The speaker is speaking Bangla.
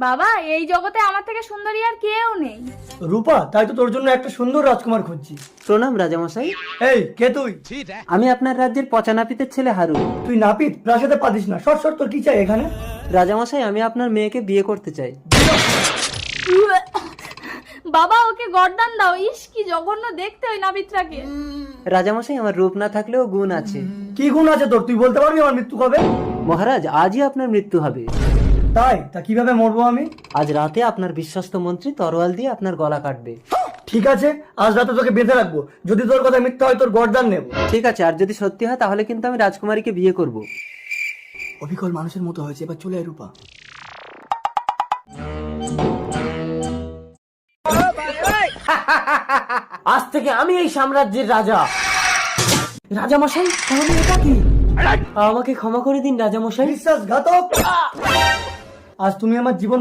বাবা, এই জগতে আমার থেকে সুন্দরী আর কেউ নেই। রূপা, তাই তো তোর জন্য একটা সুন্দর রাজকুমার খুঁজছি। প্রণাম রাজামশাই। এই, কে তুই? আমি আপনার রাজ্যের পচা নাপিতের ছেলে হারুন। তুই নাপিত? প্রাসাদে পাদিস না। শর্ট শর্ট, তোর কি চাই এখানে? রাজামশাই, আমি আপনার মেয়েকে বিয়ে করতে চাই। বাবা, ওকে গর্দান দাও। ইস, কি জঘন্য দেখতে ওই নাবিত্রাকে। রাজামশাই, আমার রূপ না থাকলেও গুণ আছে। কি গুণ আছে তোর? তুই বলতে পারবি আমার মৃত্যু কবে? মহারাজ, আজই আপনার মৃত্যু হবে। তাই? তা কিভাবে মরবো আমি? আজ রাতে আপনার বিশ্বস্ত মন্ত্রী তরোয়াল দিয়ে আপনার গলা কাটবে। ঠিক আছে, আজ রাতে তোকে বেঁধে রাখবো। যদি তোর কথা মিথ্যা হয়, তোর গর্দান নেব। ঠিক আছে, আর যদি সত্যি হয় তাহলে কিন্তু আমি রাজকুমারীকে বিয়ে করব। অবিকল মানুষের মতো হয়েছে, এবার চলে আয় রূপা। আজ থেকে আমি এই সাম্রাজ্যের রাজা। রাজামশাই, তাহলে এটা কি? আমাকে ক্ষমা করে দিন রাজামশাই। বিশ্বাসঘাতক! আজ তুমি আমার জীবন